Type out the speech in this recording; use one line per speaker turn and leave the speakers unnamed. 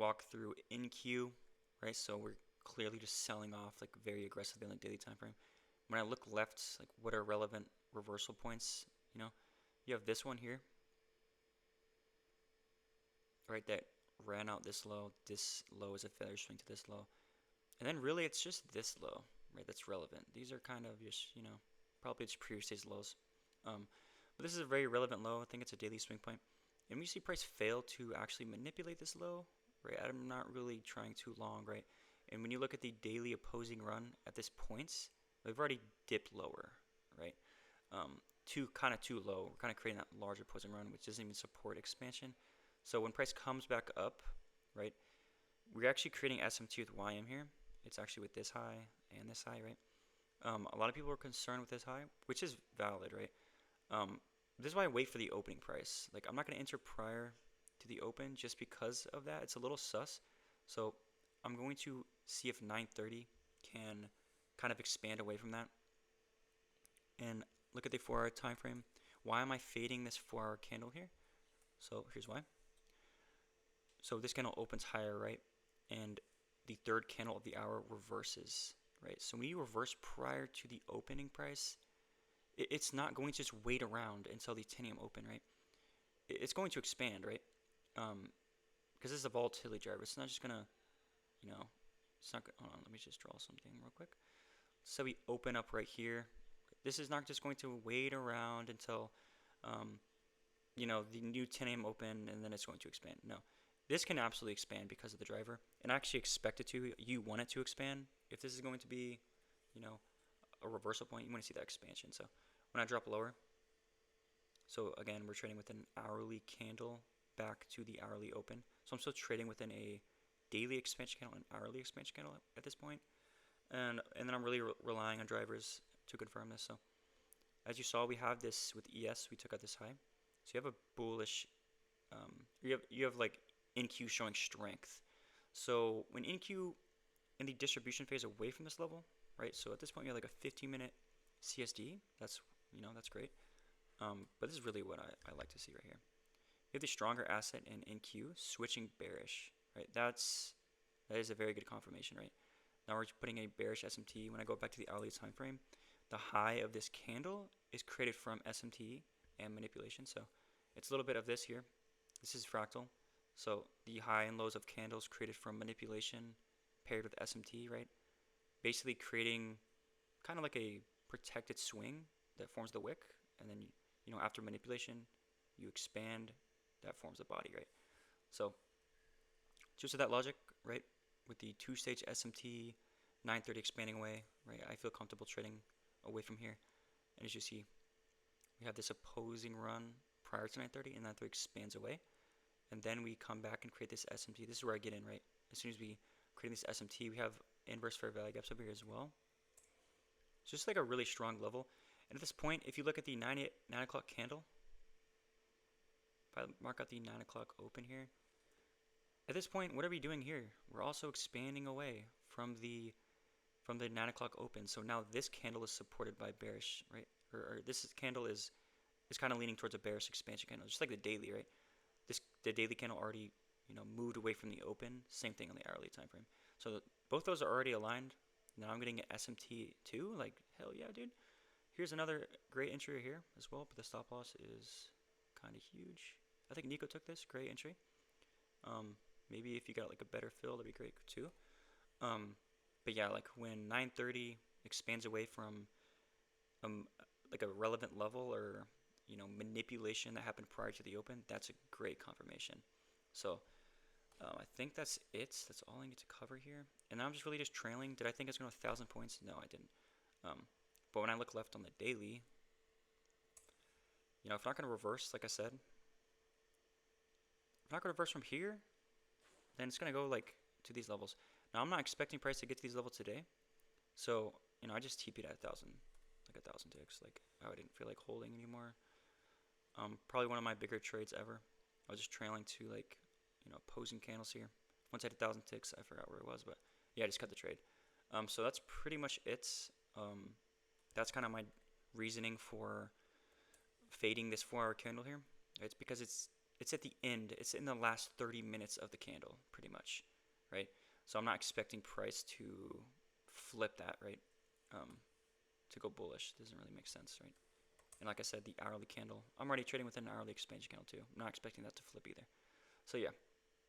walk through NQ, right? So we're clearly just selling off like very aggressively on the daily time frame. When I look left, like what are relevant reversal points? You have this one here, right? That ran out this low. This low is a failure swing to this low, and then really it's just this low, right? That's relevant. These are kind of just probably just previous day's lows. Um, but this is a very relevant low. I think it's a daily swing point. And when you see price fail to actually manipulate this low, right? I'm not really trying too long, right? And when you look at the daily opposing run at this point, we've already dipped lower, right? Too low. We're kind of creating that large opposing run, which doesn't even support expansion. So when price comes back up, right, we're actually creating SMT with YM here. It's actually with this high and this high, right? A lot of people are concerned with this high, which is valid, right? This is why I wait for the opening price. Like, I'm not going to enter prior to the open just because of that. It's a little sus. So I'm going to see if 930 can kind of expand away from that. And look at the 4-hour time frame. Why am I fading this 4-hour candle here? So here's why. So this candle opens higher, right? And the third candle of the hour reverses, right? So when you reverse prior to the opening price, it's not going to just wait around until the 10 a.m. open, right? It's going to expand, right? Because this is a volatility driver. It's not just gonna, it's not. Hold on, let me just draw something real quick. So we open up right here. This is not just going to wait around until, the new 10 a.m. open and then it's going to expand. No, this can absolutely expand because of the driver, and I actually expect it to. You want it to expand. If this is going to be, a reversal point, you want to see that expansion. So when I drop lower, so again, we're trading with an hourly candle back to the hourly open. So I'm still trading within a daily expansion candle and hourly expansion candle at this point. And then I'm really relying on drivers to confirm this. So as you saw, we have this with ES. We took out this high. So you have a bullish, you have like NQ showing strength. So when NQ in the distribution phase away from this level, right? So at this point, you have like a 15-minute CSD. That's great. But this is really what I like to see right here. You have the stronger asset in NQ switching bearish, right? That is a very good confirmation, right? Now we're putting a bearish SMT. When I go back to the hourly time frame, the high of this candle is created from SMT and manipulation. So it's a little bit of this here. This is fractal. So the high and lows of candles created from manipulation paired with SMT, right? Basically creating kind of like a protected swing that forms the wick, and then after manipulation you expand, that forms the body, right? So just with that logic, right, with the two-stage SMT 930 expanding away, right, I feel comfortable trading away from here. And as you see, we have this opposing run prior to 930, and 930 expands away, and then we come back and create this SMT. This is where I get in, right? As soon as we create this SMT, we have inverse fair value gaps over here as well. It's just like a really strong level. And at this point, if you look at the 9 o'clock candle, if I mark out the 9 o'clock open here, at this point, what are we doing here? We're also expanding away from the 9 o'clock open. So now this candle is supported by bearish, right? Or this candle is kind of leaning towards a bearish expansion candle, just like the daily, right? The daily candle already moved away from the open. Same thing on the hourly time frame. So both those are already aligned. Now I'm getting an SMT too. Like, hell yeah, dude. Here's another great entry here as well, but the stop loss is kind of huge. I think Nico took this. Great entry. Maybe if you got like a better fill, that'd be great too. But yeah, like when 930 expands away from like a relevant level or manipulation that happened prior to the open, that's a great confirmation. So I think that's it. That's all I need to cover here. And now I'm just really just trailing. Did I think it's going to 1,000 points? No, I didn't. But when I look left on the daily, if not going to reverse, like I said, if not going to reverse from here, then it's going to go like to these levels. Now I'm not expecting price to get to these levels today, so I just TP'd at 1,000, like 1,000 ticks. Like I didn't feel like holding anymore. Probably one of my bigger trades ever. I was just trailing to like opposing candles here. Once I hit 1,000 ticks, I forgot where it was, but yeah, I just cut the trade. So that's pretty much it. That's kind of my reasoning for fading this 4-hour candle here. It's because it's it's at the end. It's in the last 30 minutes of the candle, pretty much, right? So I'm not expecting price to flip that, right? To go bullish. Doesn't really make sense, right? And like I said, the hourly candle, I'm already trading within an hourly expansion candle too. I'm not expecting that to flip either. So yeah,